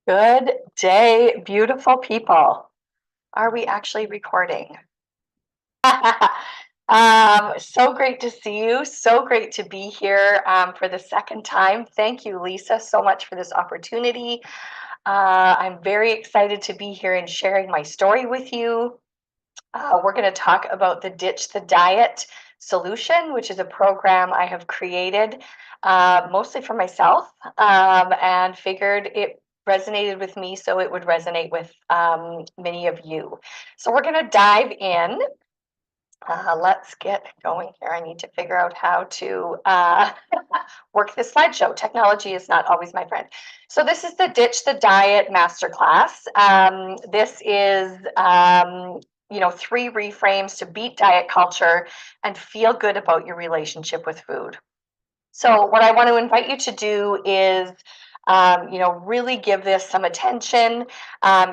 Good day, beautiful people. Are we actually recording? So great to see you. So great to be here for the second time. Thank you, Lisa, so much for this opportunity. I'm very excited to be here and sharing my story with you. We're going to talk about the Ditch the Diet solution, which is a program I have created mostly for myself and figured it resonated with me, so it would resonate with many of you. So we're going to dive in. Let's get going here. I need to figure out how to work this slideshow. Technology is not always my friend. So this is the Ditch the Diet Masterclass. This is 3 reframes to beat diet culture and feel good about your relationship with food. So what I want to invite you to do is really give this some attention.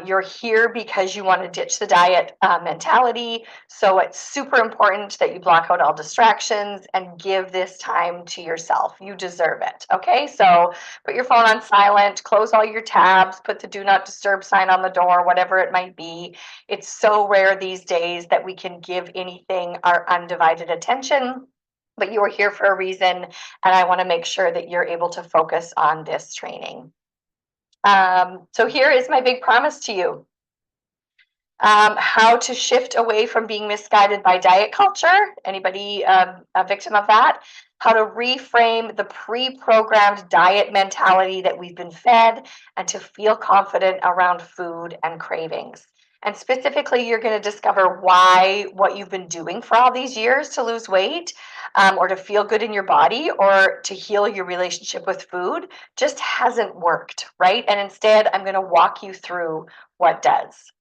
You're here because you want to ditch the diet mentality. So it's super important that you block out all distractions and give this time to yourself. You deserve it. Okay, so put your phone on silent, close all your tabs, put the do not disturb sign on the door, whatever it might be. It's so rare these days that we can give anything our undivided attention. But you are here for a reason, and I want to make sure that you're able to focus on this training. So here is my big promise to you. How to shift away from being misguided by diet culture. Anybody a victim of that? How to reframe the pre-programmed diet mentality that we've been fed and to feel confident around food and cravings. And specifically, you're going to discover why what you've been doing for all these years to lose weight or to feel good in your body or to heal your relationship with food just hasn't worked, right? And instead, I'm going to walk you through what does.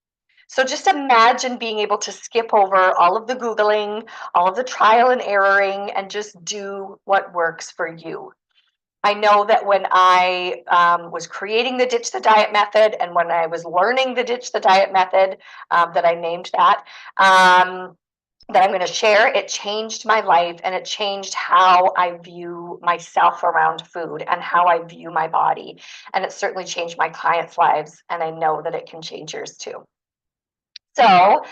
So just imagine being able to skip over all of the Googling, all of the trial and erroring, and just do what works for you. I know that when I was creating the Ditch the Diet method and when I was learning the Ditch the Diet method that I named that I'm going to share, it changed my life and it changed how I view myself around food and how I view my body. And it certainly changed my clients' lives, and I know that it can change yours too. So,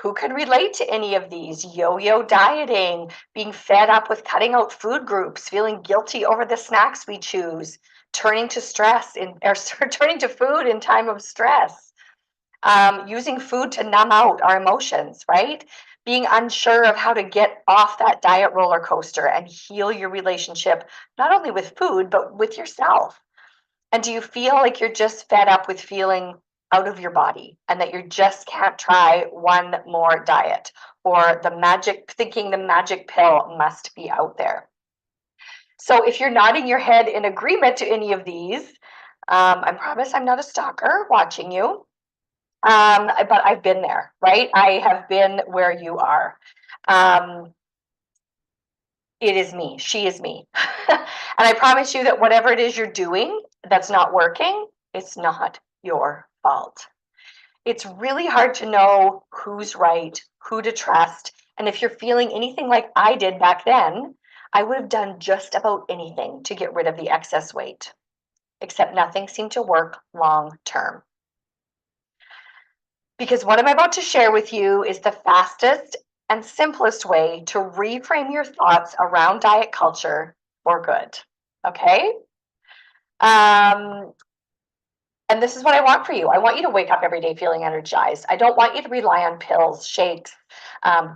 who can relate to any of these? Yo-yo dieting, being fed up with cutting out food groups, feeling guilty over the snacks we choose, turning to turning to food in time of stress, using food to numb out our emotions, right? Being unsure of how to get off that diet roller coaster and heal your relationship, not only with food, but with yourself. And do you feel like you're just fed up with feeling out of your body and that you just can't try one more diet, or thinking the magic pill must be out there? So if you're nodding your head in agreement to any of these, I promise I'm not a stalker watching you, but I've been there, right? I have been where you are. It is me. She is me. And I promise you that whatever it is you're doing that's not working, it's not your fault. It's really hard to know who's right, who to trust. And if you're feeling anything like I did back then, I would have done just about anything to get rid of the excess weight, except nothing seemed to work long term. Because what I'm about to share with you is the fastest and simplest way to reframe your thoughts around diet culture for good. Okay? And this is what I want for you. I want you to wake up every day feeling energized. I don't want you to rely on pills, shakes,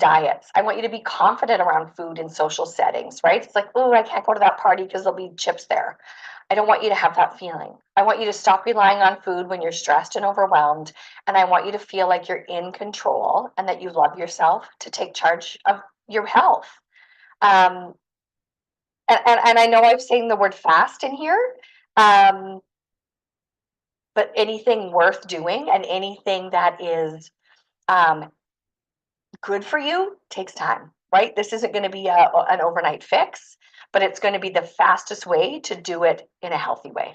diets. I want you to be confident around food in social settings, right? It's like, oh, I can't go to that party because there'll be chips there. I don't want you to have that feeling. I want you to stop relying on food when you're stressed and overwhelmed. And I want you to feel like you're in control and that you love yourself to take charge of your health. Um, and I know I've saying the word fast in here, but anything worth doing and anything that is good for you takes time, right? This isn't going to be an overnight fix, but it's going to be the fastest way to do it in a healthy way.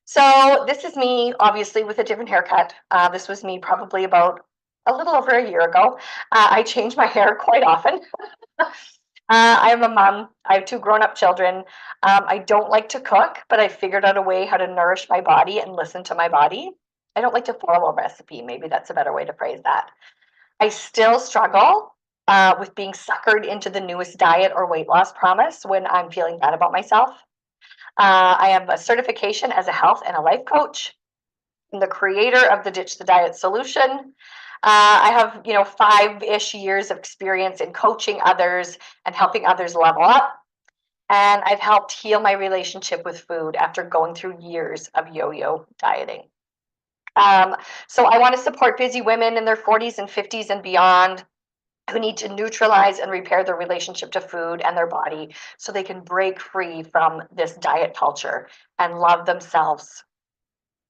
So this is me, obviously, with a different haircut. This was me probably about a little over a year ago. I change my hair quite often. I'm a mom. I have two grown-up children. I don't like to cook, but I figured out a way how to nourish my body and listen to my body. I don't like to follow a recipe. Maybe that's a better way to phrase that. I still struggle with being suckered into the newest diet or weight loss promise when I'm feeling bad about myself. I have a certification as a health and a life coach. I'm the creator of the Ditch the Diet solution. I have, 5-ish years of experience in coaching others and helping others level up. And I've helped heal my relationship with food after going through years of yo-yo dieting. Um, so I want to support busy women in their 40s and 50s and beyond who need to neutralize and repair their relationship to food and their body so they can break free from this diet culture and love themselves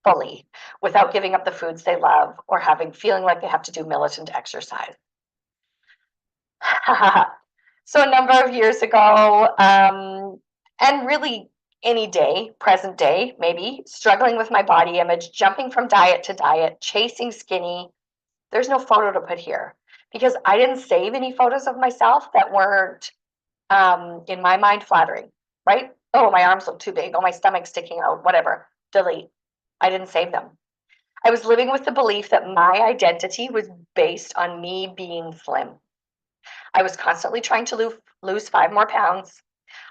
fully without giving up the foods they love or feeling like they have to do militant exercise. So a number of years ago, and really any day, present day, maybe, struggling with my body image, jumping from diet to diet, chasing skinny. There's no photo to put here because I didn't save any photos of myself that weren't, in my mind, flattering, right? Oh, my arms look too big. Oh, my stomach's sticking out, whatever. Delete. I didn't save them. I was living with the belief that my identity was based on me being slim. I was constantly trying to lose 5 more pounds.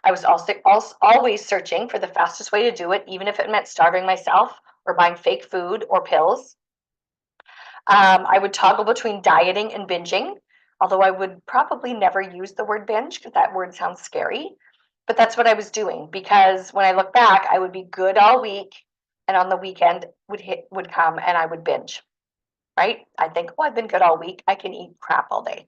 I was also always searching for the fastest way to do it, even if it meant starving myself or buying fake food or pills. I would toggle between dieting and binging, although I would probably never use the word binge because that word sounds scary. But that's what I was doing because when I look back, I would be good all week, and on the weekend would come and I would binge. Right? I think, oh, I've been good all week. I can eat crap all day.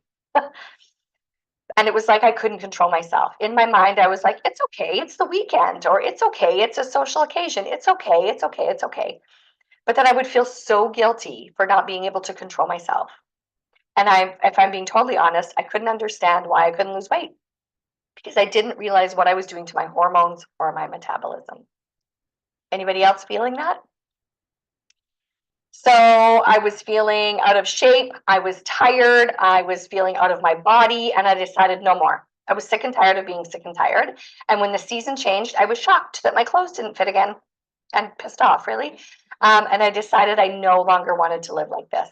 And it was like I couldn't control myself. In my mind, I was like, it's okay, it's the weekend, or it's okay, it's a social occasion. It's okay, it's okay, it's okay. But then I would feel so guilty for not being able to control myself. And if I'm being totally honest, I couldn't understand why I couldn't lose weight because I didn't realize what I was doing to my hormones or my metabolism. Anybody else feeling that? So I was feeling out of shape. I was tired. I was feeling out of my body. And I decided no more. I was sick and tired of being sick and tired. And when the season changed, I was shocked that my clothes didn't fit again and pissed off, really. And I decided I no longer wanted to live like this.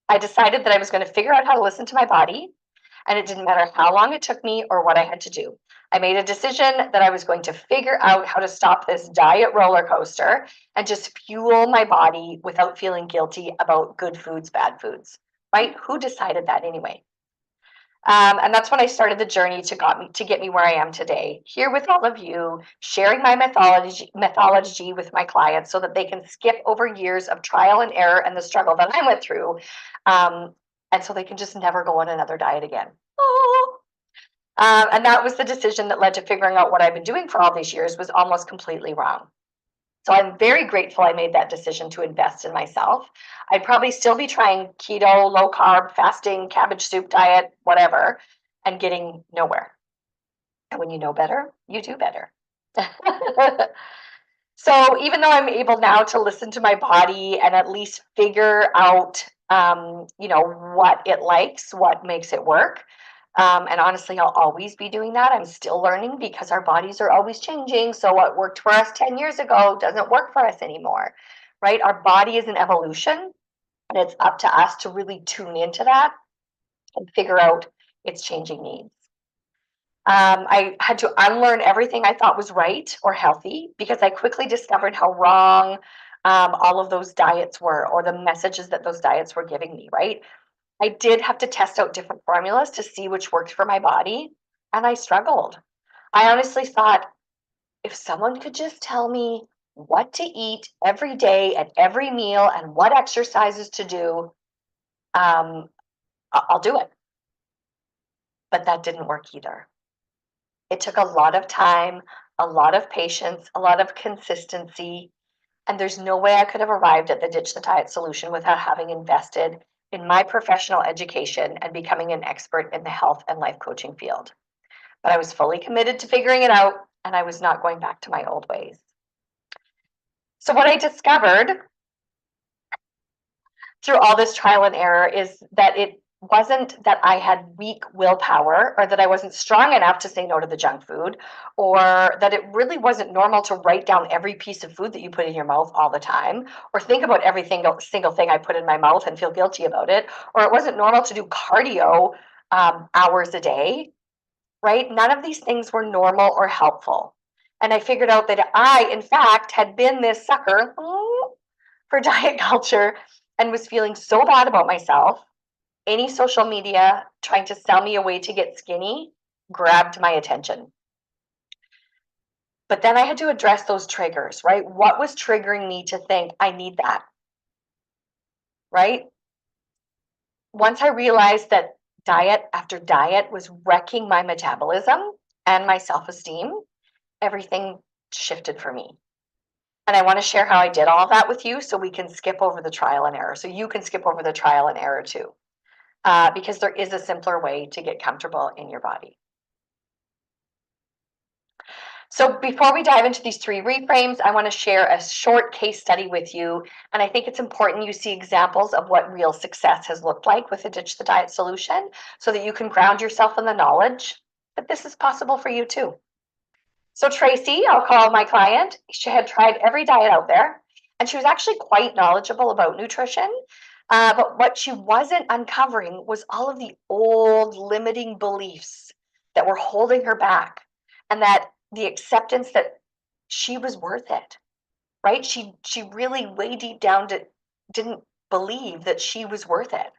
I decided that I was going to figure out how to listen to my body, and it didn't matter how long it took me or what I had to do. I made a decision that I was going to figure out how to stop this diet roller coaster and just fuel my body without feeling guilty about good foods, bad foods, right? Who decided that anyway? And that's when I started the journey to get me where I am today, here with all of you, sharing my methodology with my clients so that they can skip over years of trial and error and the struggle that I went through, um, and so they can just never go on another diet again. Oh. And that was the decision that led to figuring out what I've been doing for all these years was almost completely wrong. So I'm very grateful I made that decision to invest in myself. I'd probably still be trying keto, low carb, fasting, cabbage soup diet, whatever, and getting nowhere. And when you know better, you do better. So even though I'm able now to listen to my body and at least figure out, what it likes, what makes it work, and honestly, I'll always be doing that. I'm still learning because our bodies are always changing. So what worked for us 10 years ago doesn't work for us anymore, right? Our body is an evolution, and it's up to us to really tune into that and figure out its changing needs. I had to unlearn everything I thought was right or healthy because I quickly discovered how wrong all of those diets were or the messages that those diets were giving me, right? I did have to test out different formulas to see which worked for my body, and I struggled. I honestly thought if someone could just tell me what to eat every day at every meal and what exercises to do, I'll do it. But that didn't work either. It took a lot of time, a lot of patience, a lot of consistency, and there's no way I could have arrived at the Ditch the Diet solution without having invested in my professional education and becoming an expert in the health and life coaching field. But I was fully committed to figuring it out, and I was not going back to my old ways. So, what I discovered through all this trial and error is that wasn't that I had weak willpower or that I wasn't strong enough to say no to the junk food, or that it really wasn't normal to write down every piece of food that you put in your mouth all the time, or think about every single thing I put in my mouth and feel guilty about it, or it wasn't normal to do cardio hours a day, right? None of these things were normal or helpful. And I figured out that I, in fact, had been this sucker for diet culture and was feeling so bad about myself. Any social media trying to sell me a way to get skinny grabbed my attention. But then I had to address those triggers, right? What was triggering me to think I need that, right? Once I realized that diet after diet was wrecking my metabolism and my self esteem, everything shifted for me. And I want to share how I did all of that with you so we can skip over the trial and error. So you can skip over the trial and error too, because there is a simpler way to get comfortable in your body. So before we dive into these 3 reframes, I want to share a short case study with you. And I think it's important you see examples of what real success has looked like with a Ditch the Diet solution so that you can ground yourself in the knowledge that this is possible for you too. So Tracy, I'll call my client, she had tried every diet out there, and she was actually quite knowledgeable about nutrition. But what she wasn't uncovering was all of the old limiting beliefs that were holding her back, and that the acceptance that she was worth it, right? She really way deep down didn't believe that she was worth it.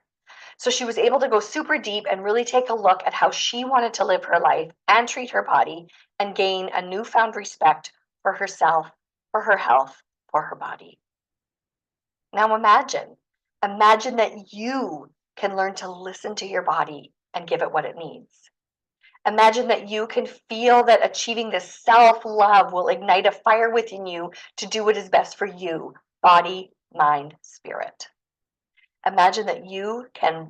So she was able to go super deep and really take a look at how she wanted to live her life and treat her body and gain a newfound respect for herself, for her health, for her body. Now imagine that you can learn to listen to your body and give it what it needs. Imagine that you can feel that achieving this self-love will ignite a fire within you to do what is best for you, body, mind, spirit. Imagine that you can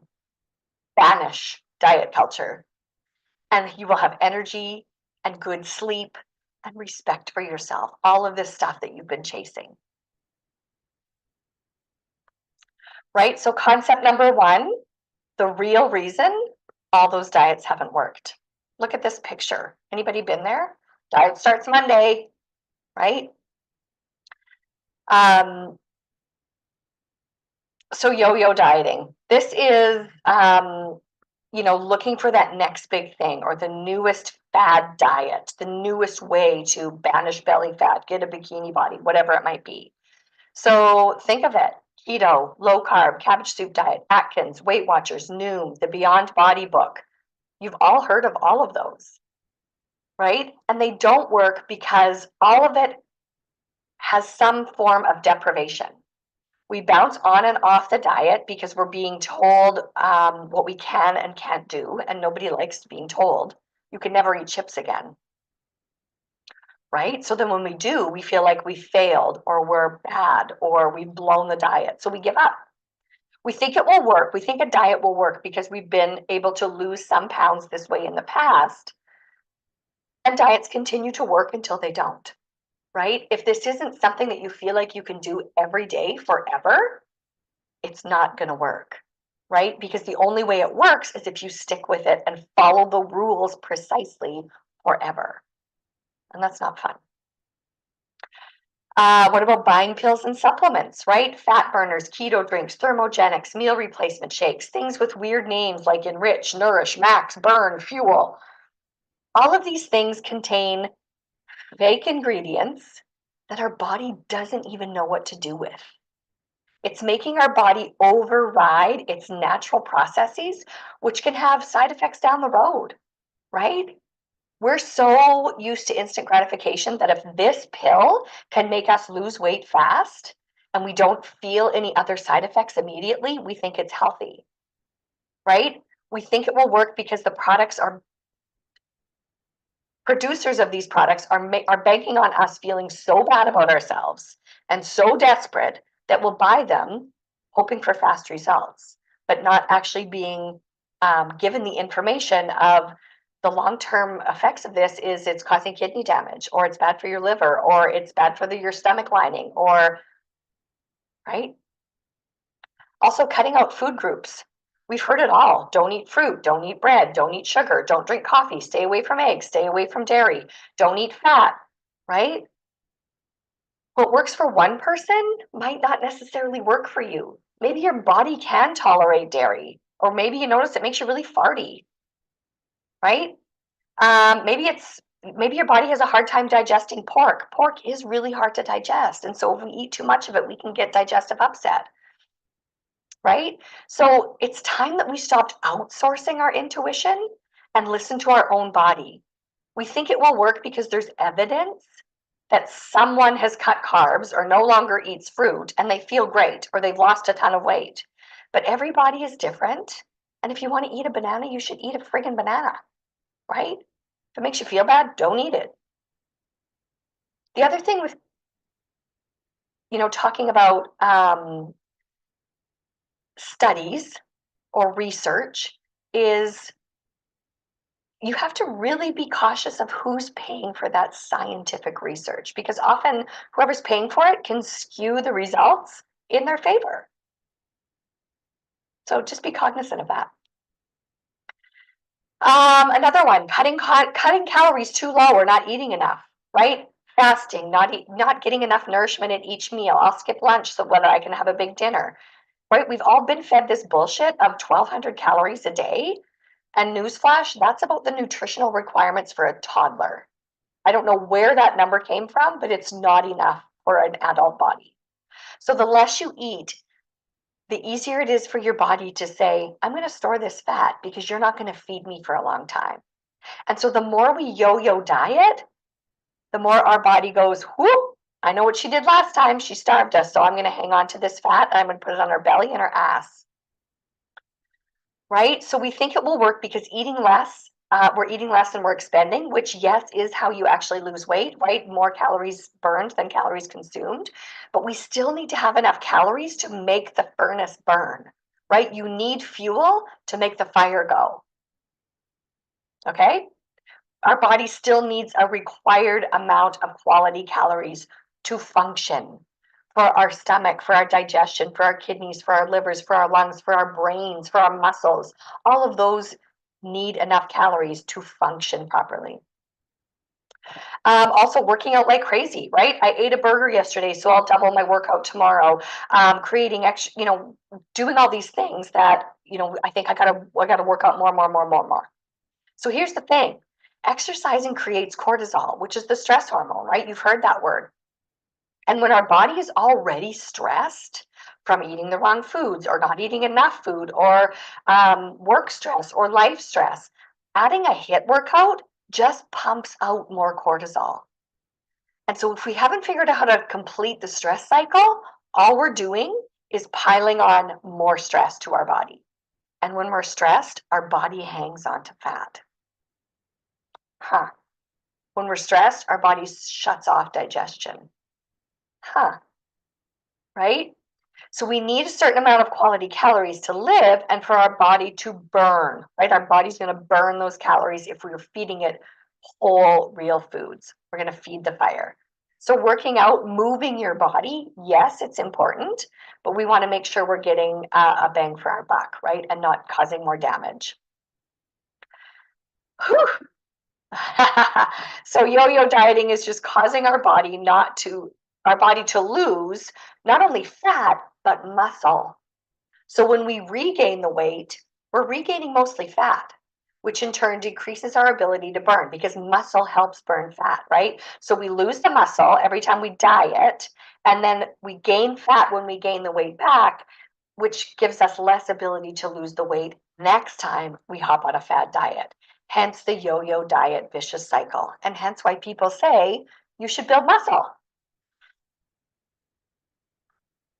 banish diet culture and you will have energy and good sleep and respect for yourself. All of this stuff that you've been chasing. Right? So concept number 1, the real reason all those diets haven't worked. Look at this picture. Anybody been there? Diet starts Monday, right? So yo-yo dieting. This is looking for that next big thing or the newest fad diet, the newest way to banish belly fat, get a bikini body, whatever it might be. So think of it: keto, low carb, cabbage soup diet, Atkins, Weight Watchers, Noom, the Beyond Body book. You've all heard of all of those, right? And they don't work because all of it has some form of deprivation. We bounce on and off the diet because we're being told what we can and can't do, and nobody likes being told you can never eat chips again, right? So then when we do, we feel like we failed or we're bad or we've blown the diet, so we give up. We think it will work. We think a diet will work because we've been able to lose some pounds this way in the past, and diets continue to work until they don't, right? If this isn't something that you feel like you can do every day forever, it's not going to work, right? Because the only way it works is if you stick with it and follow the rules precisely forever. And that's not fun. What about buying pills and supplements, right? Fat burners, keto drinks, thermogenics, meal replacement shakes, things with weird names like Enrich, Nourish, Max, Burn, Fuel. All of these things contain fake ingredients that our body doesn't even know what to do with. It's making our body override its natural processes, which can have side effects down the road, right? We're so used to instant gratification that if this pill can make us lose weight fast and we don't feel any other side effects immediately, we think it's healthy, right? We think it will work because the producers of these products are banking on us feeling so bad about ourselves and so desperate that we'll buy them hoping for fast results, but not actually being given the information of the long-term effects of this is it's causing kidney damage, or it's bad for your liver, or it's bad for your stomach lining, or, right? Also cutting out food groups. We've heard it all. Don't eat fruit, don't eat bread, don't eat sugar, don't drink coffee, stay away from eggs, stay away from dairy, don't eat fat, right? What works for one person might not necessarily work for you. Maybe your body can tolerate dairy, or maybe you notice it makes you really farty, right? Maybe your body has a hard time digesting pork. Pork is really hard to digest, and so if we eat too much of it, we can get digestive upset, right? So it's time that we stopped outsourcing our intuition and listen to our own body. We think it will work because there's evidence that someone has cut carbs or no longer eats fruit and they feel great or they've lost a ton of weight. But everybody is different. And if you want to eat a banana, you should eat a friggin' banana, right? If it makes you feel bad, don't eat it. The other thing with, talking about studies or research is you have to really be cautious of who's paying for that scientific research because often whoever's paying for it can skew the results in their favor. So just be cognizant of that. Another one, cutting calories too low or not eating enough, right? Fasting, not getting enough nourishment in each meal. I'll skip lunch so whether I can have a big dinner, right? We've all been fed this bullshit of 1,200 calories a day. And newsflash, that's about the nutritional requirements for a toddler. I don't know where that number came from, but it's not enough for an adult body. So the less you eat, the easier it is for your body to say, I'm going to store this fat because you're not going to feed me for a long time. And so the more we yo-yo diet, the more our body goes, whoop, I know what she did last time. She starved us. So I'm going to hang on to this fat and I'm going to put it on our belly and our ass. Right? So we think it will work because we're eating less and we're expending, which, yes, is how you actually lose weight, right? More calories burned than calories consumed. But we still need to have enough calories to make the furnace burn, right? You need fuel to make the fire go. Okay? Our body still needs a required amount of quality calories to function for our stomach, for our digestion, for our kidneys, for our livers, for our lungs, for our brains, for our muscles. All of those need enough calories to function properly. Also working out like crazy, right? I ate a burger yesterday, so I'll double my workout tomorrow. Creating extra, doing all these things that, I think I gotta work out more. So here's the thing. Exercising creates cortisol, which is the stress hormone, right? You've heard that word. And when our body is already stressed from eating the wrong foods or not eating enough food or work stress or life stress, adding a HIIT workout just pumps out more cortisol. And so if we haven't figured out how to complete the stress cycle, all we're doing is piling on more stress to our body. And when we're stressed, our body hangs on to fat. When we're stressed, our body shuts off digestion. Right? So we need a certain amount of quality calories to live and for our body to burn, right? Our body's going to burn those calories if we're feeding it whole, real foods. We're going to feed the fire. So working out, moving your body, yes, it's important, but we want to make sure we're getting a bang for our buck, right? And not causing more damage. Whew. So yo-yo dieting is just causing our body to lose not only fat, but muscle. So when we regain the weight, we're regaining mostly fat, which in turn decreases our ability to burn because muscle helps burn fat, right? So we lose the muscle every time we diet, and then we gain fat when we gain the weight back, which gives us less ability to lose the weight next time we hop on a fad diet. Hence the yo-yo diet vicious cycle, and hence why people say you should build muscle.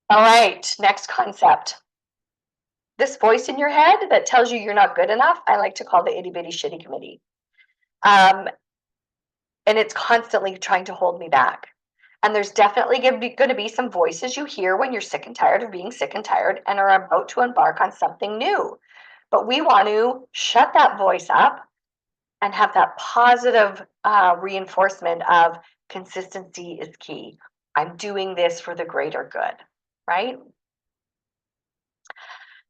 All right, next concept. This voice in your head that tells you you're not good enough, I like to call the itty bitty shitty committee. And it's constantly trying to hold me back. And there's definitely going to be some voices you hear when you're sick and tired of being sick and tired and are about to embark on something new. But we want to shut that voice up and have that positive reinforcement of consistency is key. I'm doing this for the greater good, right?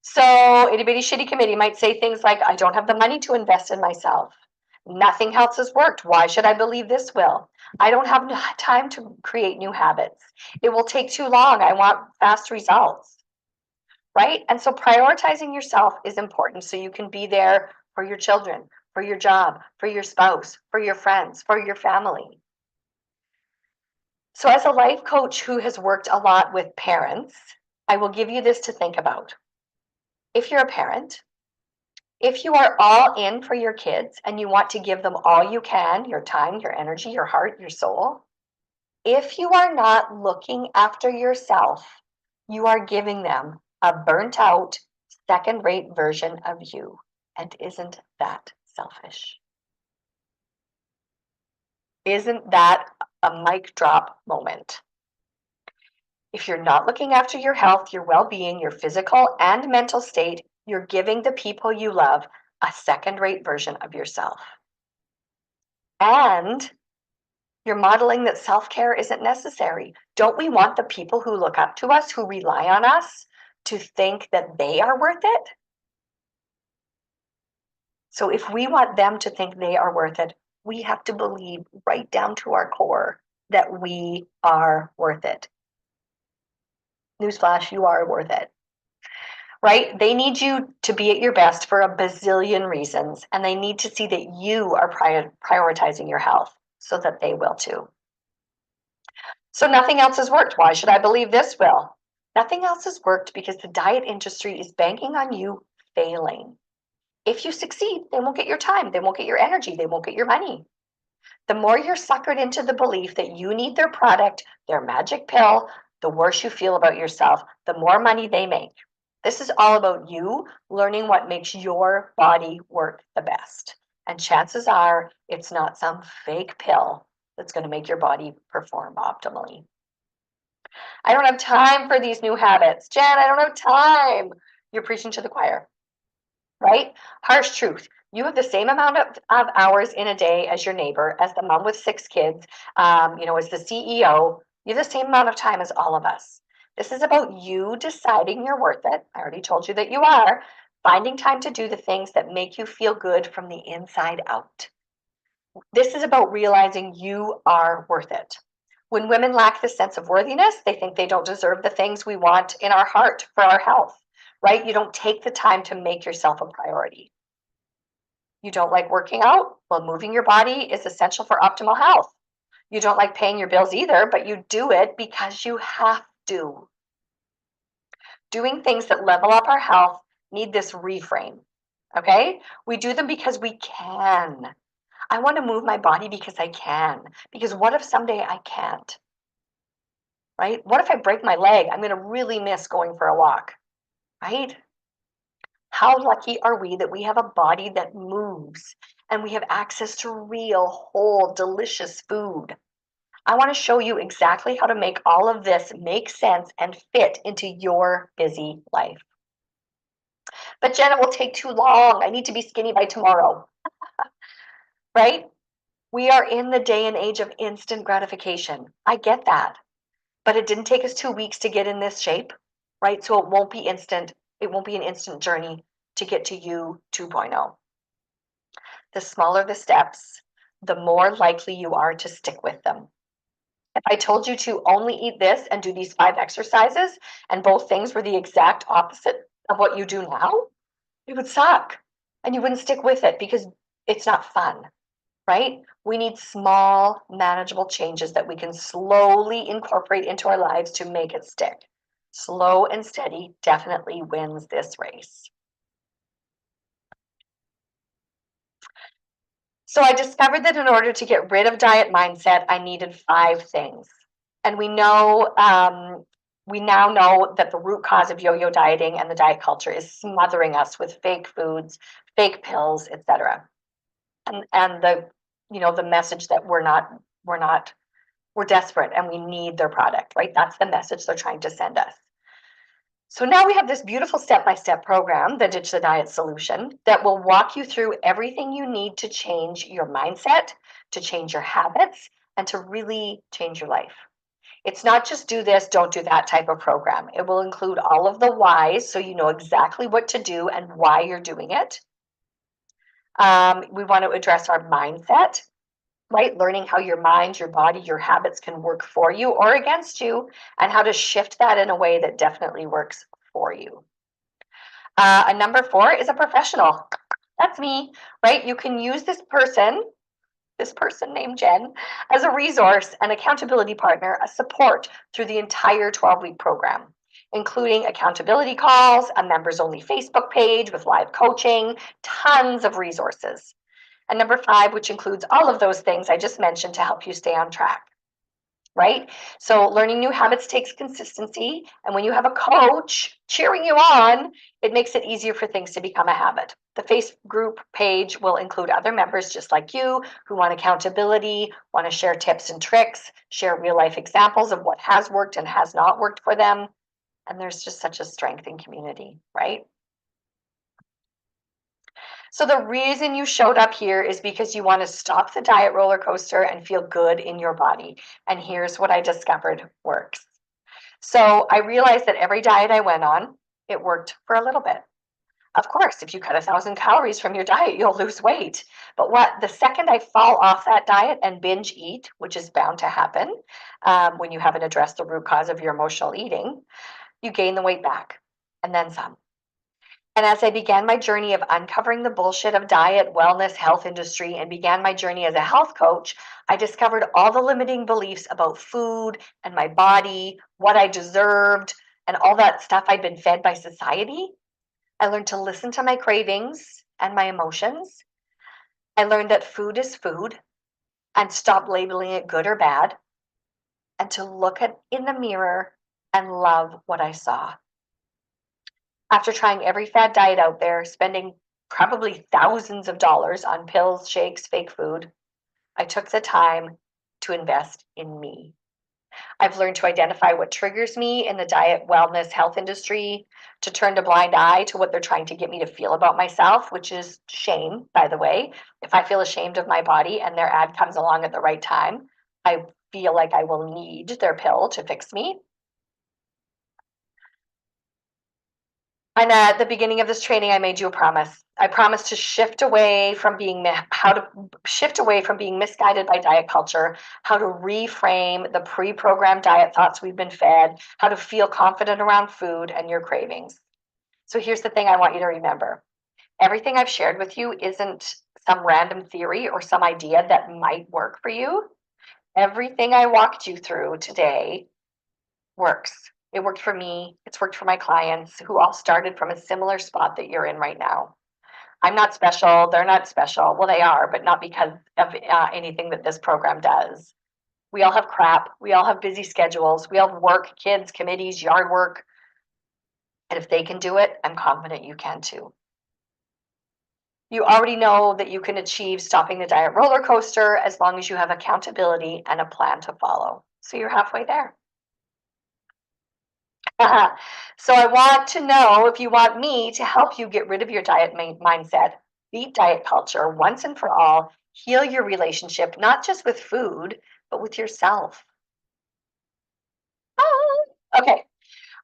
So itty bitty shitty committee might say things like, I don't have the money to invest in myself. Nothing else has worked. Why should I believe this will? I don't have time to create new habits. It will take too long. I want fast results, right? And so prioritizing yourself is important so you can be there for your children, for your job, for your spouse, for your friends, for your family. So, as a life coach who has worked a lot with parents, I will give you this to think about. If you're a parent, if you are all in for your kids and you want to give them all you can, your time, your energy, your heart, your soul, if you are not looking after yourself, you are giving them a burnt out, second rate version of you. And isn't that selfish? Isn't that a mic drop moment? If you're not looking after your health, your well being, your physical and mental state, you're giving the people you love a second rate version of yourself. And you're modeling that self care isn't necessary. Don't we want the people who look up to us, who rely on us, to think that they are worth it? So if we want them to think they are worth it, we have to believe right down to our core that we are worth it. Newsflash, you are worth it. Right? They need you to be at your best for a bazillion reasons, and they need to see that you are prioritizing your health so that they will too. So nothing else has worked. Why should I believe this will? Nothing else has worked because the diet industry is banking on you failing. If you succeed, they won't get your time, they won't get your energy, they won't get your money. The more you're suckered into the belief that you need their product, their magic pill, the worse you feel about yourself, the more money they make. This is all about you learning what makes your body work the best. And chances are it's not some fake pill that's going to make your body perform optimally. I don't have time for these new habits. Jen, I don't have time. You're preaching to the choir, right? Harsh truth. You have the same amount of hours in a day as your neighbor, as the mom with 6 kids, as the CEO. You have the same amount of time as all of us. This is about you deciding you're worth it. I already told you that you are. Finding time to do the things that make you feel good from the inside out. This is about realizing you are worth it. When women lack this sense of worthiness, they think they don't deserve the things we want in our heart for our health, right? You don't take the time to make yourself a priority. You don't like working out? Well, moving your body is essential for optimal health. You don't like paying your bills either, but you do it because you have to. Doing things that level up our health need this reframe, okay? We do them because we can. I want to move my body because I can. Because what if someday I can't? Right? What if I break my leg? I'm going to really miss going for a walk, right? How lucky are we that we have a body that moves and we have access to real, whole, delicious food? I want to show you exactly how to make all of this make sense and fit into your busy life. But Jenna, it will take too long. I need to be skinny by tomorrow, right? We are in the day and age of instant gratification. I get that. But it didn't take us 2 weeks to get in this shape, right? So it won't be instant. It won't be an instant journey to get to you 2.0. The smaller the steps, the more likely you are to stick with them. If I told you to only eat this and do these 5 exercises, and both things were the exact opposite of what you do now, it would suck. And you wouldn't stick with it because it's not fun, right? We need small, manageable changes that we can slowly incorporate into our lives to make it stick. Slow and steady definitely wins this race. So I discovered that in order to get rid of diet mindset, I needed 5 things. And we now know that the root cause of yo-yo dieting and the diet culture is smothering us with fake foods, fake pills, etc. And the message that we're desperate and we need their product, right? That's the message they're trying to send us. So now we have this beautiful step-by-step program, the Ditch the Diet Solution, that will walk you through everything you need to change your mindset, to change your habits, and to really change your life. It's not just do this, don't do that type of program. It will include all of the whys, so you know exactly what to do and why you're doing it. We want to address our mindset, right? Learning how your mind, your body, your habits can work for you or against you, and how to shift that in a way that definitely works for you. And number 4 is a professional. That's me, right? You can use this person named Jenn, as a resource, an accountability partner, a support through the entire 12-week program, including accountability calls, a members only Facebook page with live coaching, tons of resources. And number 5, which includes all of those things I just mentioned to help you stay on track. Right? So learning new habits takes consistency. And when you have a coach cheering you on, it makes it easier for things to become a habit. The Facebook group page will include other members just like you who want accountability, want to share tips and tricks, share real life examples of what has worked and has not worked for them. And there's just such a strength in community, right? So the reason you showed up here is because you want to stop the diet roller coaster and feel good in your body. And here's what I discovered works. So I realized that every diet I went on, it worked for a little bit. Of course, if you cut 1,000 calories from your diet, you'll lose weight. But the second I fall off that diet and binge eat, which is bound to happen when you haven't addressed the root cause of your emotional eating, you gain the weight back and then some. And as I began my journey of uncovering the bullshit of diet, wellness, health industry, and began my journey as a health coach, I discovered all the limiting beliefs about food and my body, what I deserved, and all that stuff I'd been fed by society. I learned to listen to my cravings and my emotions. I learned that food is food and stop labeling it good or bad, and to look at in the mirror and love what I saw. After trying every fad diet out there, spending probably thousands of dollars on pills, shakes, fake food, I took the time to invest in me. I've learned to identify what triggers me in the diet, wellness, health industry, to turn a blind eye to what they're trying to get me to feel about myself, which is shame, by the way. If I feel ashamed of my body and their ad comes along at the right time, I feel like I will need their pill to fix me. And at the beginning of this training, I made you a promise. I promised to shift away from being misguided by diet culture, how to reframe the pre-programmed diet thoughts we've been fed, how to feel confident around food and your cravings. So here's the thing I want you to remember. Everything I've shared with you isn't some random theory or some idea that might work for you. Everything I walked you through today works. It worked for me. It's worked for my clients who all started from a similar spot that you're in right now. I'm not special. They're not special. Well, they are, but not because of anything that this program does. We all have crap. We all have busy schedules. We all have work, kids, committees, yard work. And if they can do it, I'm confident you can too. You already know that you can achieve stopping the diet roller coaster as long as you have accountability and a plan to follow. So you're halfway there. So I want to know if you want me to help you get rid of your diet mindset, beat diet culture once and for all, heal your relationship, not just with food, but with yourself. Okay.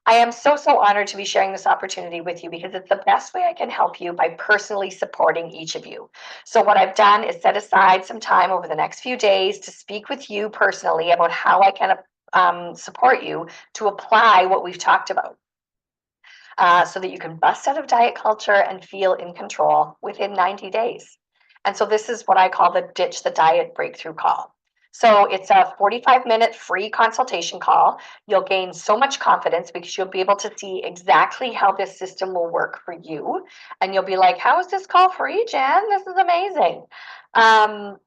I am so honored to be sharing this opportunity with you because it's the best way I can help you by personally supporting each of you. So what I've done is set aside some time over the next few days to speak with you personally about how I can support you to apply what we've talked about. So that you can bust out of diet culture and feel in control within 90 days. And so this is what I call the Ditch the Diet Breakthrough Call. So it's a 45-minute free consultation call. You'll gain so much confidence because you'll be able to see exactly how this system will work for you. And you'll be like, how is this call free, Jen? This is amazing. And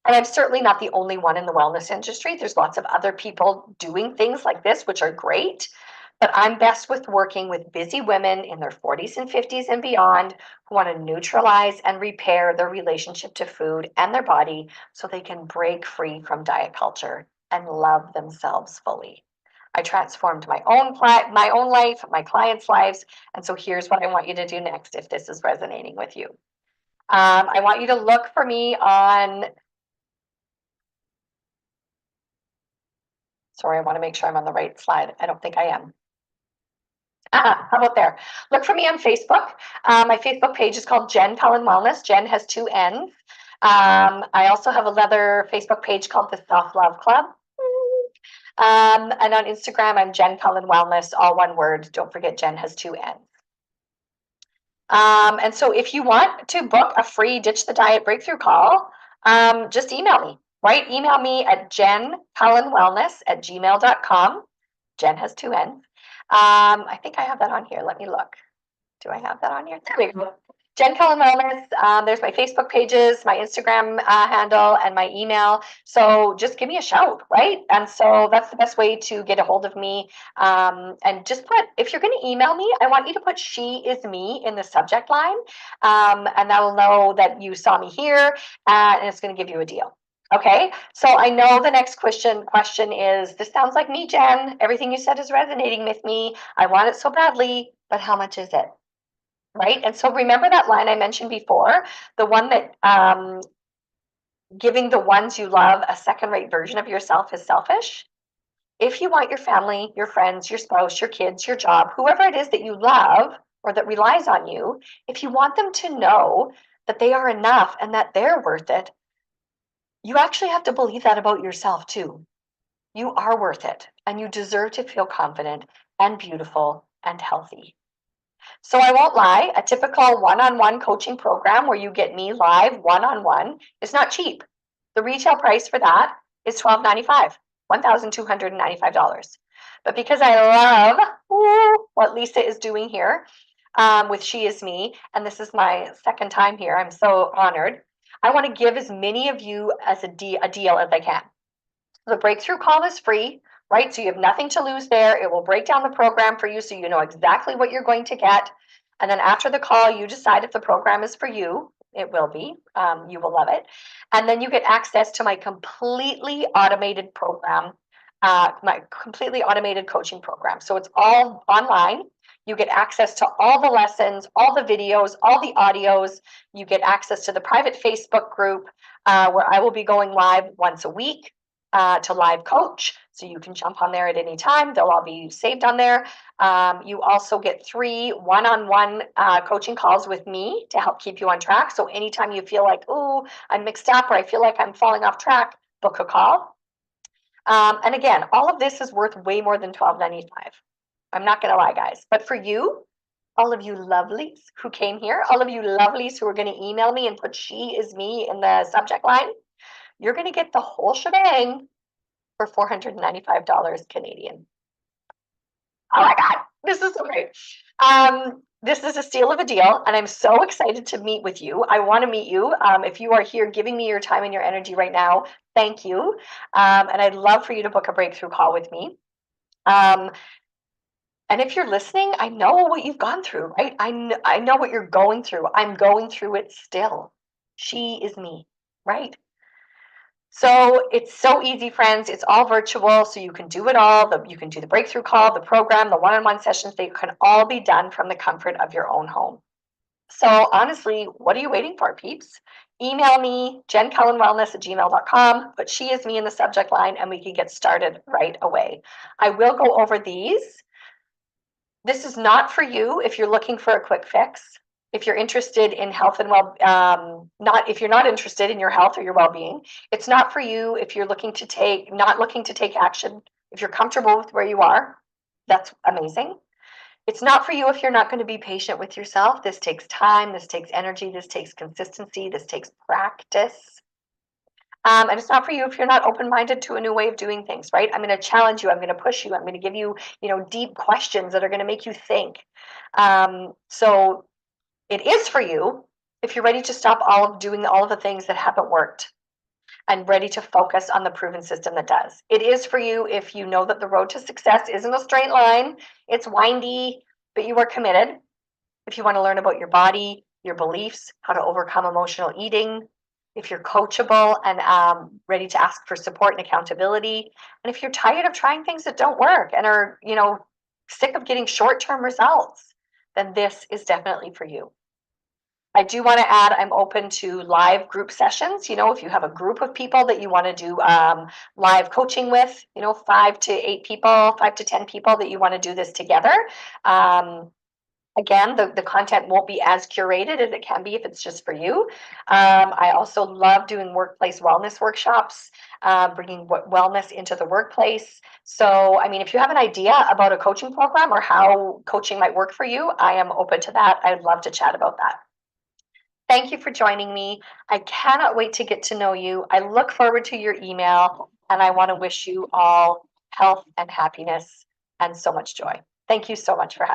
I'm certainly not the only one in the wellness industry. There's lots of other people doing things like this, which are great. But I'm best with working with busy women in their 40s and 50s and beyond who want to neutralize and repair their relationship to food and their body so they can break free from diet culture and love themselves fully. I transformed my own life, my clients' lives, and so here's what I want you to do next if this is resonating with you. I want you to look for me on Sorry, I want to make sure I'm on the right slide. I don't think I am. How about there? Look for me on Facebook. My Facebook page is called Jenn Cullen Wellness. Jenn has 2 N's. I also have another Facebook page called the Self Love Club. And on Instagram, I'm Jenn Cullen Wellness, all one word. Don't forget, Jenn has 2 N's. And so if you want to book a free Ditch the Diet breakthrough call, just email me, right? Email me at jenncullenwellness@gmail.com. Jenn has 2 N's. I think I have that on here. Let me look. Do I have that on here? There we go. Jenn Cullen Wellness. There's my Facebook pages, my Instagram handle, and my email. So just give me a shout, right? And so that's the best way to get a hold of me. And just put, if you're going to email me, I want you to put "she is me" in the subject line, and that'll know that you saw me here, and it's going to give you a deal. Okay, so I know the next question is, this sounds like me, Jenn. Everything you said is resonating with me. I want it so badly, but how much is it? Right? And so remember that line I mentioned before, the one that giving the ones you love a second-rate version of yourself is selfish. If you want your family, your friends, your spouse, your kids, your job, whoever it is that you love or that relies on you, if you want them to know that they are enough and that they're worth it, you actually have to believe that about yourself too. You are worth it, and you deserve to feel confident and beautiful and healthy. So I won't lie, a typical one-on-one coaching program where you get me live one-on-one is not cheap. The retail price for that is $1,295, $1,295. But because I love what Lisa is doing here with She Is Me, and this is my second time here, I'm so honored. I want to give as many of you as a deal as I can. The breakthrough call is free, right? So you have nothing to lose there. It will break down the program for you so you know exactly what you're going to get. And then after the call, you decide if the program is for you. It will be. You will love it. And then you get access to my completely automated program, my completely automated coaching program. So it's all online. You get access to all the lessons, all the videos, all the audios. You get access to the private Facebook group where I will be going live once a week to live coach. So you can jump on there at any time. They'll all be saved on there. You also get 3 one-on-one coaching calls with me to help keep you on track. So anytime you feel like, oh, I'm mixed up or I feel like I'm falling off track, book a call. And again, all of this is worth way more than $12.95. I'm not going to lie, guys. But for you, all of you lovelies who came here, all of you lovelies who are going to email me and put "She Is Me" in the subject line, you're going to get the whole shebang for $495 Canadian. Oh my God, this is so great. This is a steal of a deal, and I'm so excited to meet with you. I want to meet you. If you are here giving me your time and your energy right now, thank you. And I'd love for you to book a breakthrough call with me. And if you're listening, I know what you've gone through, right? I know what you're going through. I'm going through it still. She is me, right? So it's so easy, friends. It's all virtual, so you can do it all. You can do the breakthrough call, the program, the one-on-one sessions. They can all be done from the comfort of your own home. So honestly, what are you waiting for, peeps? Email me, jenncullenwellness@gmail.com, put "She Is Me" in the subject line, and we can get started right away. I will go over these. This is not for you if you're looking for a quick fix. If you're interested in health and if you're not interested in your health or your well-being, it's not for you if you're not looking to take action. If you're comfortable with where you are, that's amazing. It's not for you if you're not going to be patient with yourself. This takes time, this takes energy, this takes consistency, this takes practice. And it's not for you if you're not open-minded to a new way of doing things, right? I'm going to challenge you. I'm going to push you. I'm going to give you, deep questions that are going to make you think. So it is for you if you're ready to stop doing all of the things that haven't worked and ready to focus on the proven system that does. It is for you if you know that the road to success isn't a straight line. It's windy, but you are committed. If you want to learn about your body, your beliefs, how to overcome emotional eating, if you're coachable and ready to ask for support and accountability, and if you're tired of trying things that don't work and are, sick of getting short-term results, then this is definitely for you. I do want to add, I'm open to live group sessions. If you have a group of people that you want to do live coaching with, 5 to 8 people, 5 to 10 people that you want to do this together. Again, the content won't be as curated as it can be if it's just for you. I also love doing workplace wellness workshops, bringing wellness into the workplace. So, I mean, if you have an idea about a coaching program or how coaching might work for you, I am open to that. I'd love to chat about that. Thank you for joining me. I cannot wait to get to know you. I look forward to your email, and I want to wish you all health and happiness and so much joy. Thank you so much for having me.